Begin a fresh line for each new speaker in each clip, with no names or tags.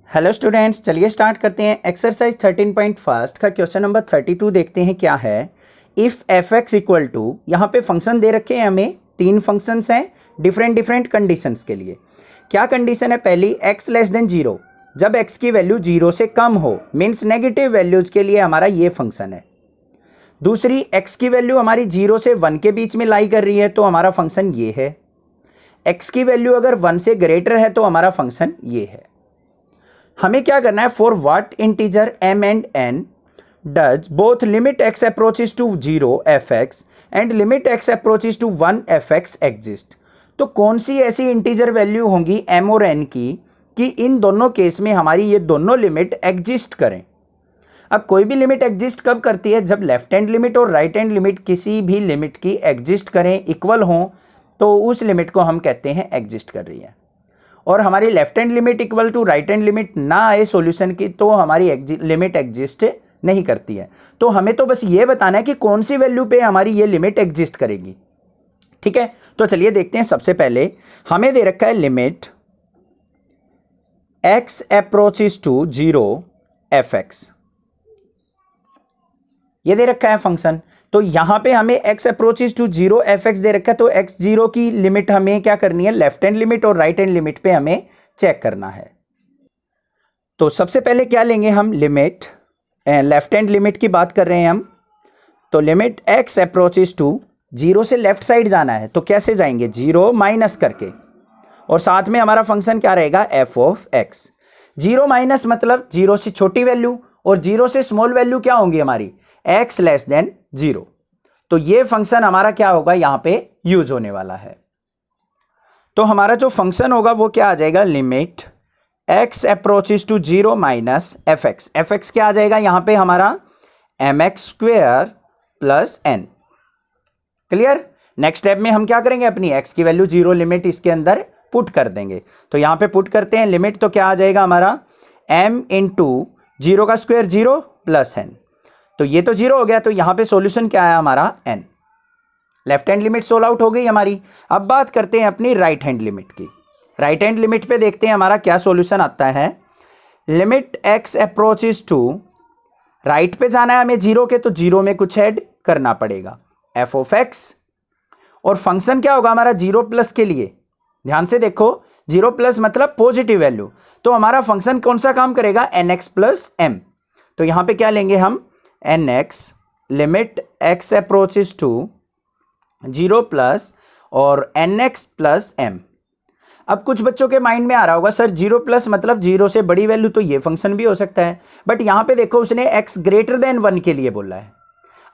Hello students, चलिए start करते हैं। एक्सरसाइज 13.1 का क्वेश्चन नंबर 32 देखते हैं क्या है। If F X equal to, यहाँ पे फंक्शन दे रखे हैं हमें, तीन फंक्शंस हैं डिफरेंट कंडीशंस के लिए। क्या कंडीशन है? पहली, एक्स लेस देन जीरो, जब एक्स की वैल्यू जीरो से कम हो, मीन्स नेगेटिव वैल्यूज के लिए हमारा ये फंक्शन है। दूसरी, एक्स की वैल्यू हमारी जीरो से वन के बीच में लाई कर रही है तो हमारा फंक्शन ये है। एक्स की वैल्यू अगर वन से ग्रेटर है तो हमारा फंक्शन ये है। हमें क्या करना है? For what integer m and n does both limit x approaches to 0 fx and limit x approaches to 1 fx exist. तो कौन सी ऐसी इंटीजर वैल्यू होंगी m और n की कि इन दोनों केस में हमारी ये दोनों लिमिट एग्जिस्ट करें। अब कोई भी लिमिट एग्जिस्ट कब करती है? जब लेफ्ट हैंड लिमिट और राइट हैंड लिमिट किसी भी लिमिट की एग्जिस्ट करें, इक्वल हों, तो उस लिमिट को हम कहते हैं एग्जिस्ट कर रही है। और हमारी left hand limit equal to right hand limit ना आए सॉल्यूशन की तो हमारी लिमिट एग्जिस्ट नहीं करती है। तो हमें तो बस ये बताना है कि कौन सी वैल्यू पे हमारी ये लिमिट एग्जिस्ट करेगी। ठीक है, तो चलिए देखते हैं। सबसे पहले हमें दे रखा है limit x approaches to 0 fx, ये दे रखा है फंक्शन। तो यहां पे हमें x अप्रोचेस टू 0 fx दे रखा है, तो x जीरो की लिमिट हमें क्या करनी है? लेफ्ट हैंड लिमिट और राइट हैंड लिमिट पे हमें चेक करना है। तो सबसे पहले क्या लेंगे हम? लिमिट, लेफ्ट हैंड लिमिट की बात कर रहे हैं हम। तो limit x approaches to, zero से लेफ्ट साइड जाना है तो कैसे जाएंगे? जीरो माइनस करके, और साथ में हमारा फंक्शन क्या रहेगा? f of x। Zero minus मतलब जीरो से छोटी वैल्यू, और जीरो से स्मॉल वैल्यू क्या होंगी हमारी? x less than zero. तो ये फंक्शन हमारा क्या होगा? यहां पे यूज होने वाला है। तो हमारा जो फंक्शन होगा वो क्या आ जाएगा? Limit x approaches to 0 minus fx। fx क्या आ जाएगा यहां पे? हमारा mx square plus n। Clear? Next step में हम क्या करेंगे? अपनी x की वैल्यू जीरो लिमिट इसके अंदर पुट कर देंगे। तो यहां पे पुट करते हैं लिमिट, तो क्या आ जाएगा हमारा? m इंटू जीरो का स्क्वायर जीरो प्लस n। तो ये तो जीरो हो गया, तो यहां पे सॉल्यूशन क्या आया हमारा? n। Left hand limit solve out हो गई हमारी। अब बात करते हैं अपनी राइट हैंड लिमिट की। राइट हैंड लिमिट पे देखते हैं हमारा क्या सॉल्यूशन आता है। Limit x approaches to, right पे जाना है हमें जीरो के, तो जीरो में कुछ ऐड करना पड़ेगा, f ऑफ x। और फंक्शन क्या होगा हमारा? जीरो प्लस के लिए ध्यान से देखो, जीरो प्लस मतलब पॉजिटिव वैल्यू, तो हमारा फंक्शन कौन सा काम करेगा? nx plus m। तो यहां पे क्या लेंगे हम? nx limit x approaches to 0 plus और nx प्लस m। अब कुछ बच्चों के माइंड में आ रहा होगा, सर जीरो प्लस मतलब जीरो से बड़ी वैल्यू, तो ये फंक्शन भी हो सकता है। बट यहां पे देखो उसने x ग्रेटर देन 1 के लिए बोला है।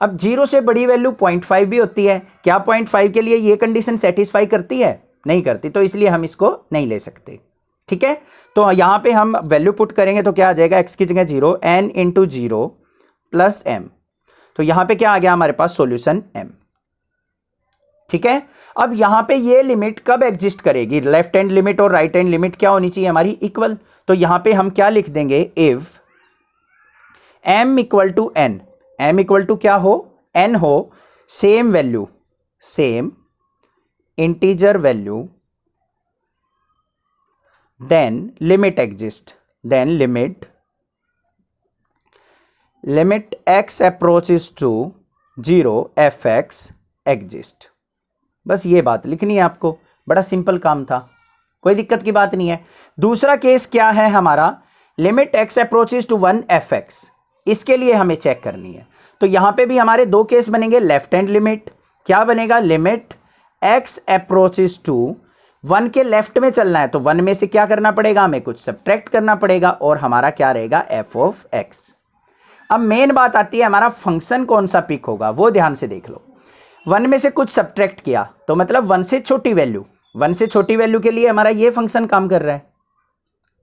अब जीरो से बड़ी वैल्यू 0.5 भी होती है। क्या 0.5 के लिए ये कंडीशन सेटिस्फाई करती है? नहीं करती, तो इसलिए हम इसको नहीं ले सकते। ठीक है, तो यहां पे हम वैल्यू पुट करेंगे तो क्या आ जाएगा? x की जगह zero, n into zero plus m। तो यहां पे क्या आ गया हमारे पास? Solution m। ठीक है, अब यहां पे ये लिमिट कब एग्जिस्ट करेगी? लेफ्ट हैंड लिमिट और राइट हैंड लिमिट क्या होनी चाहिए हमारी? इक्वल। तो यहां पे हम क्या लिख देंगे? If m equal to n, m equal to क्या हो? n हो, same value, same integer value, then limit exist, then limit x approaches to 0 fx exist. बस ये बात लिखनी है आपको, बड़ा सिंपल काम था, कोई दिक्कत की बात नहीं है। दूसरा केस क्या है हमारा? Limit x approaches to 1 fx, इसके लिए हमें चेक करनी है। तो यहां पे भी हमारे दो केस बनेंगे। लेफ्ट हैंड लिमिट क्या बनेगा? लिमिट x अप्रोचेस टू 1 के लेफ्ट में चलना है, तो 1 में से क्या करना पड़ेगा? हमें कुछ सब्ट्रैक्ट करना पड़ेगा, और हमारा क्या रहेगा? f of x। अब मेन बात आती है, हमारा फंक्शन कौन सा पिक होगा वो ध्यान से देख लो। 1 में से कुछ सब्ट्रैक्ट किया तो मतलब 1 से छोटी वैल्यू, 1 से छोटी वैल्यू के लिए हमारा ये फंक्शन काम कर रहा है।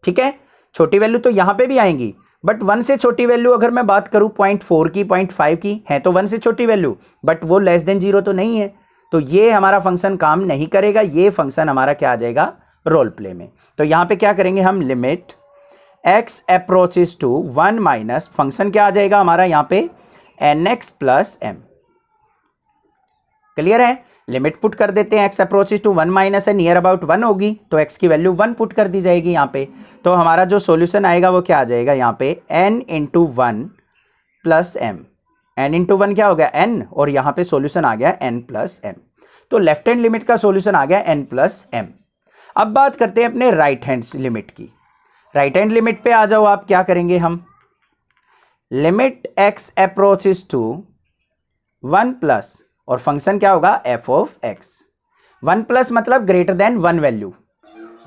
ठीक है, छोटी वैल्यू तो यहां पे भी आएंगी, बट 1 से छोटी वैल्यू अगर मैं बात करूं 0.4 की, 0.5 की है, तो 1 से छोटी वैल्यू, बट वो लेस देन जीरो तो नहीं है, तो ये हमारा फंक्शन काम नहीं करेगा। ये फंक्शन हमारा क्या आ जाएगा? रोल प्ले में। तो यहां पे क्या करेंगे हम? Limit x approaches to 1 minus, function क्या आ जाएगा हमारा यहां पे? nx plus m। क्लियर है? लिमिट पुट कर देते हैं, x अप्रोचेज टू 1 माइनस है, नियर अबाउट 1 होगी तो x की वैल्यू 1 पुट कर दी जाएगी यहाँ पे। तो हमारा जो सॉल्यूशन आएगा वो क्या आ जाएगा यहाँ पे, n into 1 plus m। n into 1 क्या हो गया n, और यहाँ पे सॉल्यूशन आ गया n प्लस m। तो लेफ्ट हैंड लिमिट का सॉल्यूशन आ गया n प्लस m। अब बात करते हैं अपने राइट हैंड लिमिट की। राइट हैंड लिमिट पे आ जाओ आप, क्या करेंगे हम, limit x approaches to 1 plus, और फंक्शन क्या होगा f ऑफ x। 1 प्लस मतलब greater than 1 value.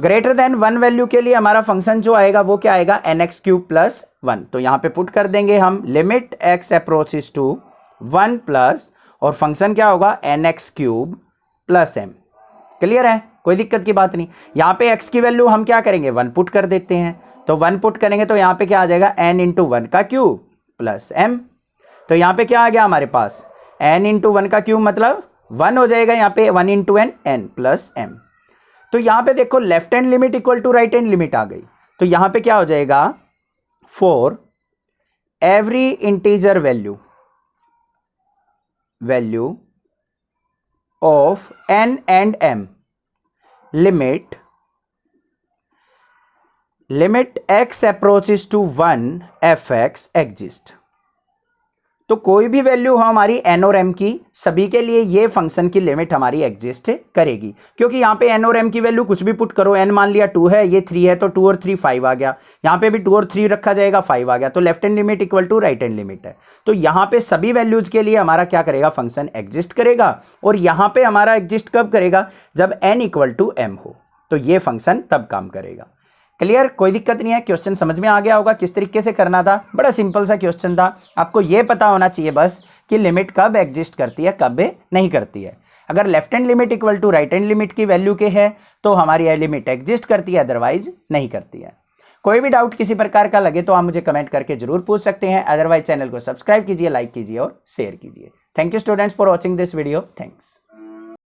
Greater than 1 value के लिए हमारा फंक्शन जो आएगा वो क्या आएगा, nx क्यूब प्लस 1। तो यहां पे पुट कर देंगे हम limit x approaches to 1 plus, और फंक्शन क्या होगा nx cube plus m। Clear है, कोई दिक्कत की बात नहीं। यहां पे x की वैल्यू हम क्या करेंगे, 1 पुट कर देते हैं। तो 1 पुट करेंगे तो यहां पे क्या आ जाएगा, n इंटू 1 का क्यूब प्लस m। तो यहां पे क्या आ गया हमारे पास, n इंटू 1 का क्यूब मतलब 1 हो जाएगा यहाँ पे, 1 इंटू n प्लस m। तो यहां पे देखो left hand limit equal to right hand limit आ गई। तो यहां पे क्या हो जाएगा, for every integer value of n and m, limit x approaches to 1 fx exist. तो कोई भी वैल्यू हो हमारी n और m की, सभी के लिए ये फंक्शन की लिमिट हमारी एग्जिस्ट करेगी। क्योंकि यहाँ पे n और m की वैल्यू कुछ भी पुट करो, n मान लिया 2 है, ये 3 है, तो 2 और 3 5 आ गया। यहाँ पे भी 2 और 3 रखा जाएगा, 5 आ गया। तो left hand limit equal to right hand limit है। तो यहाँ पे सभी वैल्यूज के लिए हमारा क्या करेगा, फंक्शन एग्जिस्ट करेगा। और यहाँ पे हमारा एग्जिस्ट कब करेगा, जब n इक्वल टू m हो, तो ये फंक्शन तब काम करेगा। क्लियर, कोई दिक्कत नहीं है। क्वेश्चन समझ में आ गया होगा किस तरीके से करना था, बड़ा सिंपल सा क्वेश्चन था। आपको ये पता होना चाहिए बस कि लिमिट कब एग्जिस्ट करती है, कब नहीं करती है। अगर left hand limit equal to right hand limit की वैल्यू के है तो हमारी यह लिमिट एग्जिस्ट करती है, अदरवाइज नहीं करती है। कोई भी डाउट किसी प्रकार का लगे तो आप मुझे कमेंट करके जरूर पूछ सकते हैं। अदरवाइज चैनल को सब्सक्राइब कीजिए, लाइक कीजिए और शेयर कीजिए। Thank you students for watching this video. Thanks.